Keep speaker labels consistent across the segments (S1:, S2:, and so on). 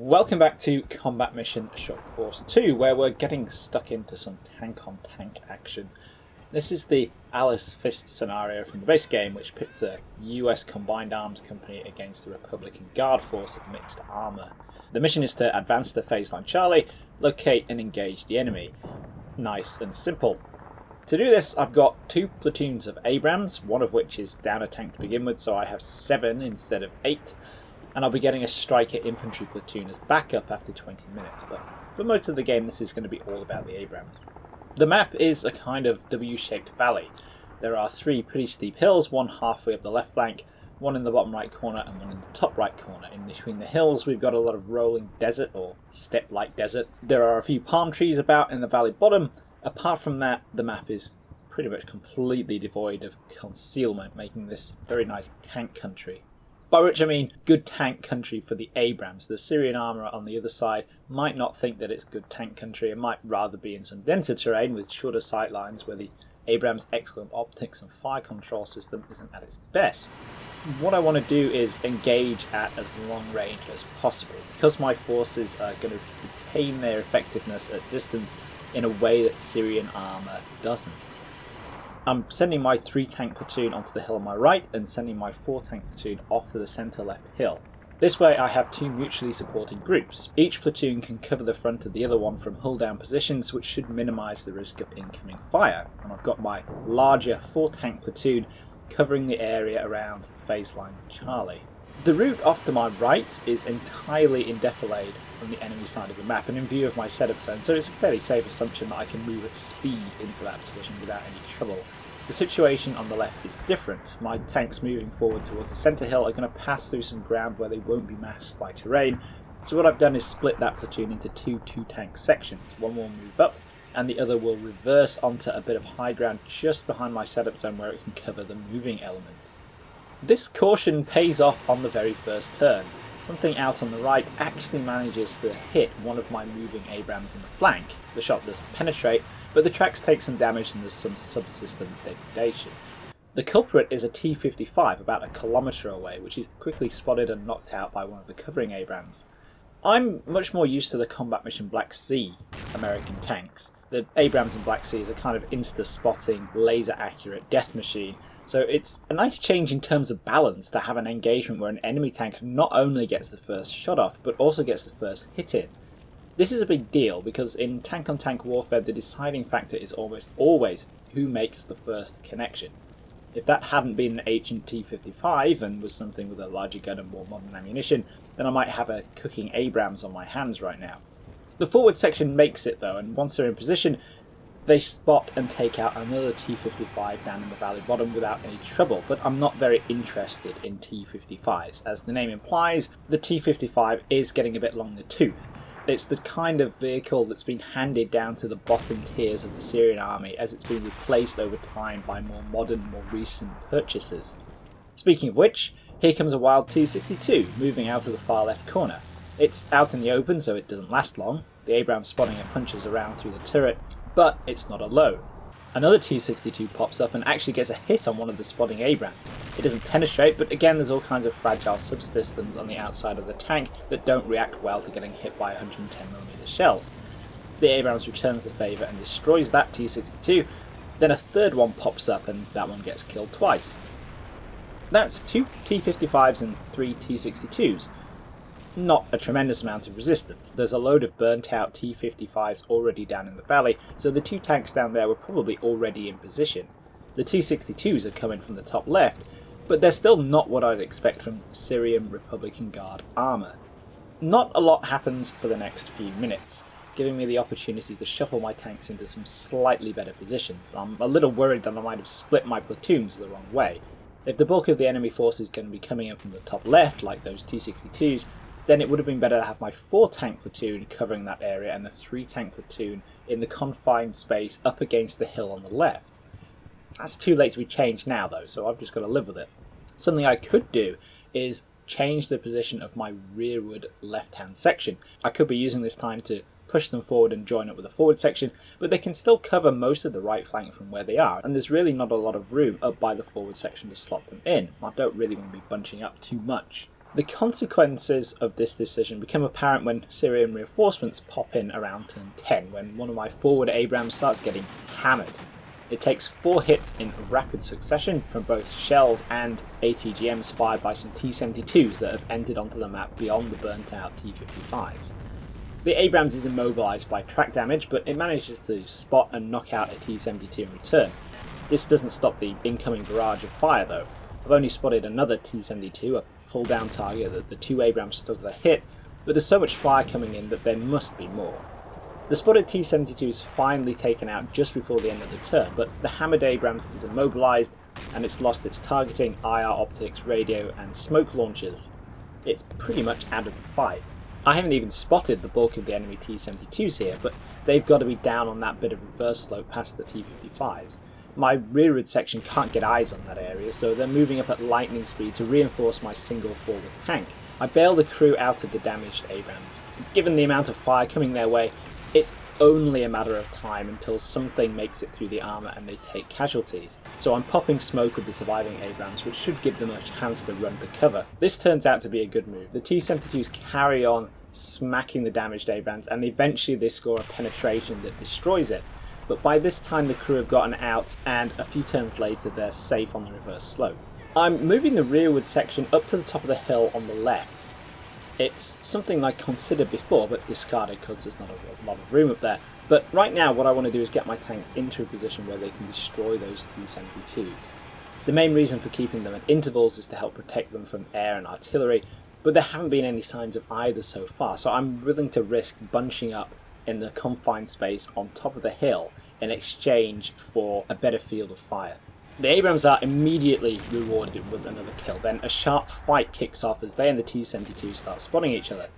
S1: Welcome back to Combat Mission Shock Force 2, where we're getting stuck into some tank-on-tank action. This is the Alice Fist scenario from the base game, which pits a US Combined Arms Company against the Republican Guard force of mixed armour. The mission is to advance to phase line Charlie, locate and engage the enemy. Nice and simple. To do this, I've got 2 platoons of Abrams, one of which is down a tank to begin with, so I have 7 instead of 8. And I'll be getting a striker infantry platoon as backup after 20 minutes, but for most of the game this is going to be all about the Abrams. The map is a kind of W-shaped valley. There are 3 pretty steep hills, one halfway up the left flank, one in the bottom right corner and one in the top right corner. In between the hills we've got a lot of rolling desert or steppe-like desert. There are a few palm trees about in the valley bottom. Apart from that, the map is pretty much completely devoid of concealment, making this very nice tank country. By which I mean good tank country for the Abrams. The Syrian armour on the other side might not think that it's good tank country. It might rather be in some denser terrain with shorter sight lines where the Abrams' excellent optics and fire control system isn't at its best. What I want to do is engage at as long range as possible, because my forces are going to retain their effectiveness at distance in a way that Syrian armour doesn't. I'm sending my 3 tank platoon onto the hill on my right and sending my 4 tank platoon off to the centre left hill. This way I have 2 mutually supporting groups. Each platoon can cover the front of the other one from hull down positions, which should minimise the risk of incoming fire. And I've got my larger 4 tank platoon covering the area around phase line Charlie. The route off to my right is entirely in defilade from the enemy side of the map and in view of my setup zone, so it's a fairly safe assumption that I can move at speed into that position without any trouble. The situation on the left is different. My tanks moving forward towards the centre hill are going to pass through some ground where they won't be masked by terrain, so what I've done is split that platoon into 2 tank sections. One will move up and the other will reverse onto a bit of high ground just behind my setup zone where it can cover the moving element. This caution pays off on the very first turn. Something out on the right actually manages to hit one of my moving Abrams in the flank. The shot doesn't penetrate, but the tracks take some damage and there's some subsystem degradation. The culprit is a T55 about a kilometre away, which is quickly spotted and knocked out by one of the covering Abrams. I'm much more used to the Combat Mission Black Sea American tanks. The Abrams in Black Sea is a kind of insta-spotting, laser-accurate death machine, so it's a nice change in terms of balance to have an engagement where an enemy tank not only gets the first shot off, but also gets the first hit in. This is a big deal because in tank-on-tank warfare the deciding factor is almost always who makes the first connection. If that hadn't been an ancient T55 and was something with a larger gun and more modern ammunition, then I might have a cooking Abrams on my hands right now. The forward section makes it though, and once they're in position, they spot and take out another T55 down in the valley bottom without any trouble, but I'm not very interested in T55s. As the name implies, the T55 is getting a bit long in the tooth. It's the kind of vehicle that's been handed down to the bottom tiers of the Syrian army as it's been replaced over time by more modern, more recent purchases. Speaking of which, here comes a wild T62 moving out of the far left corner. It's out in the open so it doesn't last long. The Abrams spotting it punches around through the turret, but it's not alone. Another T62 pops up and actually gets a hit on one of the spotting Abrams. It doesn't penetrate, but again there's all kinds of fragile subsystems on the outside of the tank that don't react well to getting hit by 110mm shells. The Abrams returns the favour and destroys that T62, then a third one pops up and that one gets killed twice. That's 2 T55s and 3 T62s. Not a tremendous amount of resistance. There's a load of burnt out T55s already down in the valley, so the 2 tanks down there were probably already in position. The T62s are coming from the top left, but they're still not what I'd expect from Syrian Republican Guard armour. Not a lot happens for the next few minutes, giving me the opportunity to shuffle my tanks into some slightly better positions. I'm a little worried that I might have split my platoons the wrong way. If the bulk of the enemy force is going to be coming in from the top left, like those T62s, then it would have been better to have my 4 tank platoon covering that area and the 3 tank platoon in the confined space up against the hill on the left. That's too late to be changed now though, so I've just got to live with it. Something I could do is change the position of my rearward left-hand section. I could be using this time to push them forward and join up with the forward section, but they can still cover most of the right flank from where they are, and there's really not a lot of room up by the forward section to slot them in. I don't really want to be bunching up too much. The consequences of this decision become apparent when Syrian reinforcements pop in around turn 10, when one of my forward Abrams starts getting hammered. It takes 4 hits in rapid succession from both shells and ATGMs fired by some T72s that have entered onto the map beyond the burnt out T55s. The Abrams is immobilised by track damage, but it manages to spot and knock out a T72 in return. This doesn't stop the incoming barrage of fire though. I've only spotted another T72, a hull down target that the 2 Abrams struggle to hit, but there's so much fire coming in that there must be more. The spotted T72 is finally taken out just before the end of the turn, but the hammered Abrams is immobilised and it's lost its targeting, IR optics, radio and smoke launchers. It's pretty much out of the fight. I haven't even spotted the bulk of the enemy T72s here, but they've got to be down on that bit of reverse slope past the T55s. My rearward section can't get eyes on that area, so they're moving up at lightning speed to reinforce my single forward tank. I bail the crew out of the damaged Abrams. Given the amount of fire coming their way, it's only a matter of time until something makes it through the armour and they take casualties. So I'm popping smoke with the surviving Abrams, which should give them a chance to run to cover. This turns out to be a good move. The T-72s carry on smacking the damaged Abrams, and eventually they score a penetration that destroys it. But by this time the crew have gotten out, and a few turns later they're safe on the reverse slope. I'm moving the rearward section up to the top of the hill on the left. It's something I considered before, but discarded because there's not a lot of room up there. But right now what I want to do is get my tanks into a position where they can destroy those T-72s. The main reason for keeping them at intervals is to help protect them from air and artillery, but there haven't been any signs of either so far, so I'm willing to risk bunching up in the confined space on top of the hill in exchange for a better field of fire. The Abrams are immediately rewarded with another kill, then a sharp fight kicks off as they and the T-72 start spotting each other.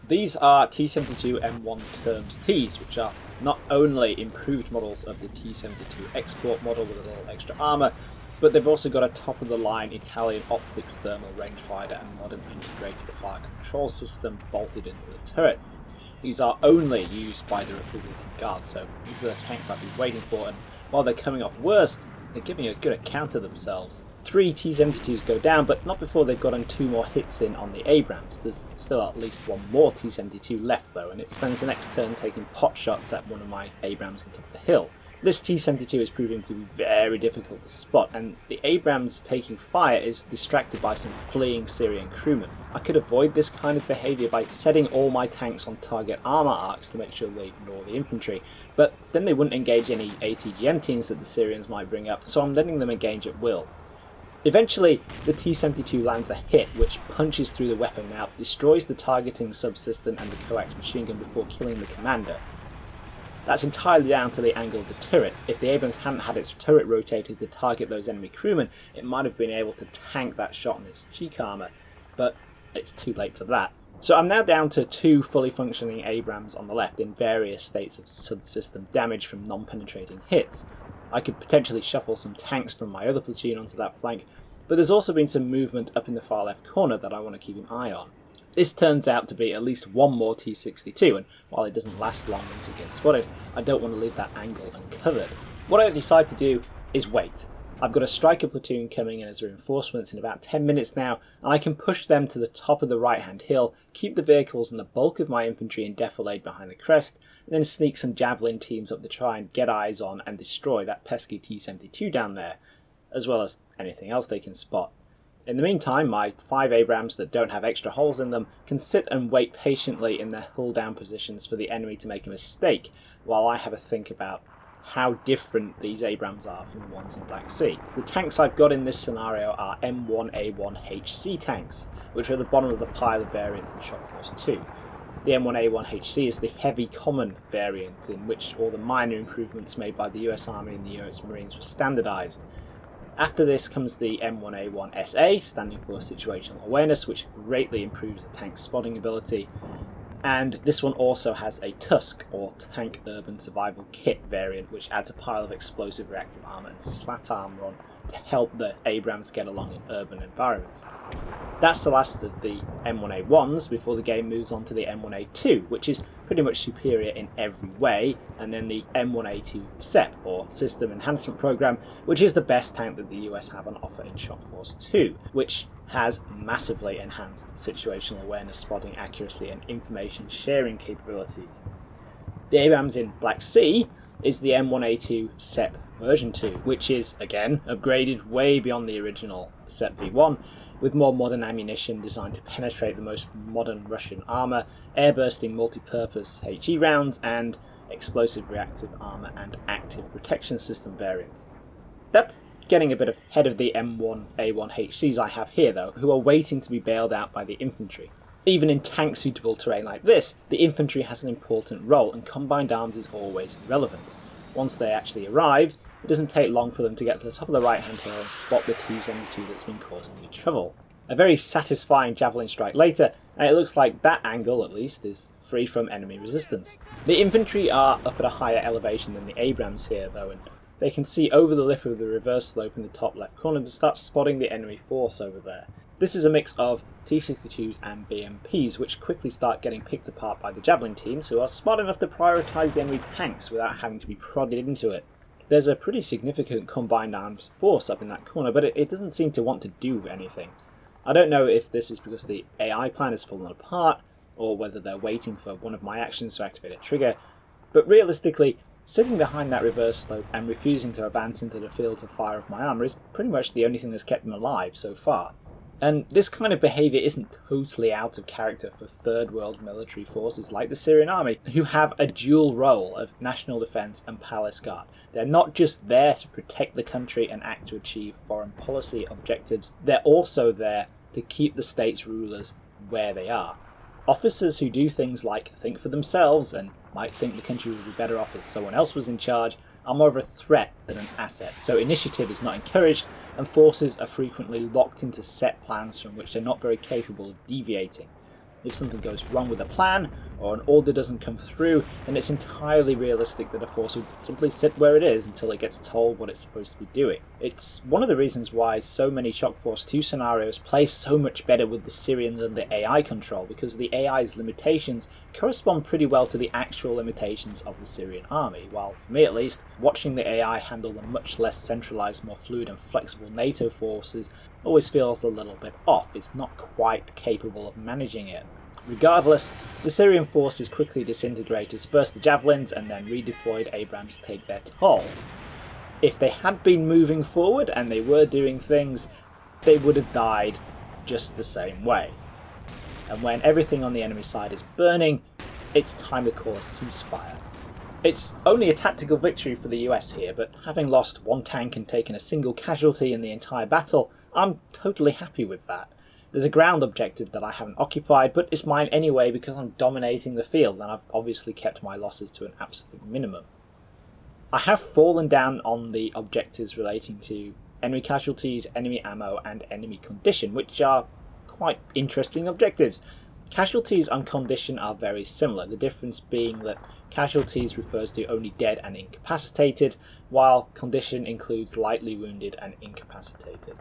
S1: These are T-72 M1 Terms Ts, which are not only improved models of the T-72 export model with a little extra armour, but they've also got a top-of-the-line Italian optics thermal rangefinder and modern integrated fire control system bolted into the turret. These are only used by the Republican Guard, so these are the tanks I've been waiting for, and while they're coming off worse, they're giving a good account of themselves. 3 T-72s go down, but not before they've gotten 2 more hits in on the Abrams. There's still at least 1 more T-72 left though, and it spends the next turn taking pot shots at one of my Abrams on top of the hill. This T-72 is proving to be very difficult to spot, and the Abrams taking fire is distracted by some fleeing Syrian crewmen. I could avoid this kind of behaviour by setting all my tanks on target armour arcs to make sure they ignore the infantry, but then they wouldn't engage any ATGM teams that the Syrians might bring up, so I'm letting them engage at will. Eventually, the T-72 lands a hit which punches through the weapon mount, destroys the targeting subsystem and the coax machine gun before killing the commander. That's entirely down to the angle of the turret. If the Abrams hadn't had its turret rotated to target those enemy crewmen, it might have been able to tank that shot in its cheek armour, but it's too late for that. So I'm now down to 2 fully functioning Abrams on the left in various states of subsystem damage from non-penetrating hits. I could potentially shuffle some tanks from my other platoon onto that flank, but there's also been some movement up in the far left corner that I want to keep an eye on. This turns out to be at least 1 more T-62, and while it doesn't last long once it gets spotted, I don't want to leave that angle uncovered. What I decide to do is wait. I've got a striker platoon coming in as reinforcements in about 10 minutes now, and I can push them to the top of the right hand hill, keep the vehicles and the bulk of my infantry in defilade behind the crest, and then sneak some javelin teams up to try and get eyes on and destroy that pesky T-72 down there, as well as anything else they can spot. In the meantime, my 5 Abrams that don't have extra holes in them can sit and wait patiently in their hull down positions for the enemy to make a mistake, while I have a think about how different these Abrams are from the ones in Black Sea. The tanks I've got in this scenario are M1A1HC tanks, which are at the bottom of the pile of variants in Shock Force 2. The M1A1HC is the heavy common variant in which all the minor improvements made by the US Army and the US Marines were standardised. After this comes the M1A1SA, standing for Situational Awareness, which greatly improves the tank's spotting ability. And this one also has a Tusk, or Tank Urban Survival Kit variant, which adds a pile of explosive reactive armour and slat armour on to help the Abrams get along in urban environments. That's the last of the M1A1s before the game moves on to the M1A2, which is pretty much superior in every way, and then the M1A2 SEP, or System Enhancement Program, which is the best tank that the US have on offer in Shock Force 2, which has massively enhanced situational awareness, spotting accuracy, and information sharing capabilities. The Abrams in Black Sea is the M1A2 SEP version 2, which is, again, upgraded way beyond the original SEP V1, with more modern ammunition designed to penetrate the most modern Russian armour, air-bursting multi-purpose HE rounds, and explosive reactive armour and active protection system variants. That's getting a bit ahead of the M1A1 HCs I have here, though, who are waiting to be bailed out by the infantry. Even in tank-suitable terrain like this, the infantry has an important role, and combined arms is always relevant. Once they actually arrive, it doesn't take long for them to get to the top of the right-hand hill and spot the T72 that's been causing me trouble. A very satisfying javelin strike later, and it looks like that angle, at least, is free from enemy resistance. The infantry are up at a higher elevation than the Abrams here, though, and they can see over the lip of the reverse slope in the top left corner to start spotting the enemy force over there. This is a mix of T62s and BMPs, which quickly start getting picked apart by the javelin teams, who are smart enough to prioritise the enemy tanks without having to be prodded into it. There's a pretty significant combined arms force up in that corner, but it doesn't seem to want to do anything. I don't know if this is because the AI plan has fallen apart, or whether they're waiting for one of my actions to activate a trigger, but realistically, sitting behind that reverse slope and refusing to advance into the fields of fire of my armour is pretty much the only thing that's kept them alive so far. And this kind of behaviour isn't totally out of character for third world military forces like the Syrian army, who have a dual role of national defence and palace guard. They're not just there to protect the country and act to achieve foreign policy objectives, they're also there to keep the state's rulers where they are. Officers who do things like think for themselves and might think the country would be better off if someone else was in charge are more of a threat than an asset, so initiative is not encouraged, and forces are frequently locked into set plans from which they're not very capable of deviating. If something goes wrong with a plan, or an order doesn't come through, then it's entirely realistic that a force would simply sit where it is until it gets told what it's supposed to be doing. It's one of the reasons why so many Shock Force 2 scenarios play so much better with the Syrians under AI control, because the AI's limitations correspond pretty well to the actual limitations of the Syrian army, while, for me at least, watching the AI handle the much less centralised, more fluid and flexible NATO forces always feels a little bit off. It's not quite capable of managing it. Regardless, the Syrian forces quickly disintegrate as first the javelins and then redeployed Abrams take their toll. If they had been moving forward and they were doing things, they would have died just the same way. And when everything on the enemy side is burning, it's time to call a ceasefire. It's only a tactical victory for the US here, but having lost one tank and taken a single casualty in the entire battle, I'm totally happy with that. There's a ground objective that I haven't occupied, but it's mine anyway because I'm dominating the field and I've obviously kept my losses to an absolute minimum. I have fallen down on the objectives relating to enemy casualties, enemy ammo and enemy condition, which are quite interesting objectives. Casualties and condition are very similar, the difference being that casualties refers to only dead and incapacitated, while condition includes lightly wounded and incapacitated.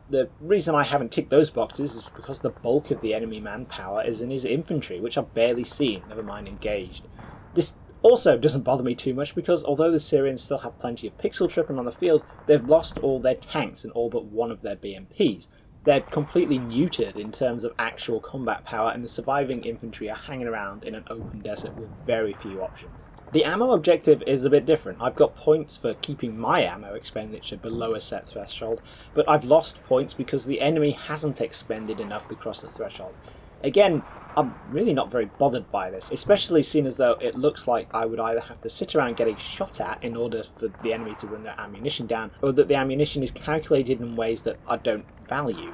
S1: The reason I haven't ticked those boxes is because the bulk of the enemy manpower is in his infantry, which I've barely seen, never mind engaged. This also doesn't bother me too much because although the Syrians still have plenty of pixel tripping on the field, they've lost all their tanks and all but one of their BMPs. They're completely neutered in terms of actual combat power, and the surviving infantry are hanging around in an open desert with very few options. The ammo objective is a bit different. I've got points for keeping my ammo expenditure below a set threshold, but I've lost points because the enemy hasn't expended enough to cross the threshold. Again, I'm really not very bothered by this, especially seeing as though it looks like I would either have to sit around getting shot at in order for the enemy to run their ammunition down, or that the ammunition is calculated in ways that I don't value.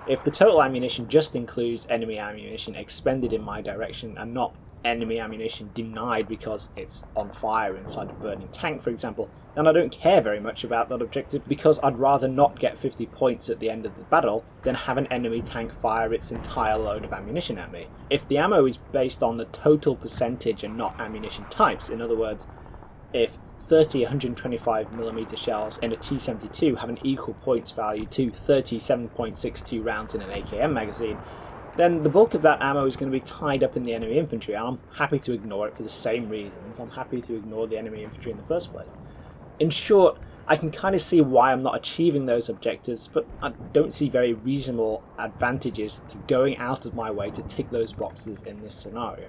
S1: If the total ammunition just includes enemy ammunition expended in my direction and not enemy ammunition denied because it's on fire inside a burning tank, for example, then I don't care very much about that objective because I'd rather not get 50 points at the end of the battle than have an enemy tank fire its entire load of ammunition at me. If the ammo is based on the total percentage and not ammunition types, in other words, if 30 125mm shells in a T72 have an equal points value to 37.62 rounds in an AKM magazine, then the bulk of that ammo is going to be tied up in the enemy infantry, and I'm happy to ignore it for the same reasons I'm happy to ignore the enemy infantry in the first place. In short, I can kind of see why I'm not achieving those objectives, but I don't see very reasonable advantages to going out of my way to tick those boxes in this scenario.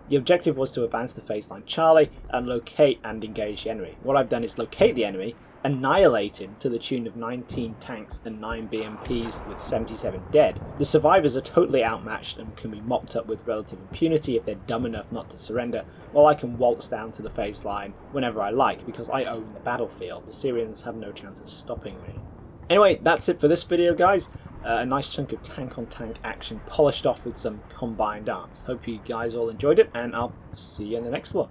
S1: The objective was to advance to phase line Charlie and locate and engage the enemy. What I've done is locate the enemy, annihilate him to the tune of 19 tanks and 9 BMPs with 77 dead. The survivors are totally outmatched and can be mopped up with relative impunity if they're dumb enough not to surrender, while I can waltz down to the phase line whenever I like because I own the battlefield. The Syrians have no chance of stopping me. Anyway, that's it for this video, guys. A nice chunk of tank-on-tank action polished off with some combined arms. Hope you guys all enjoyed it, and I'll see you in the next one.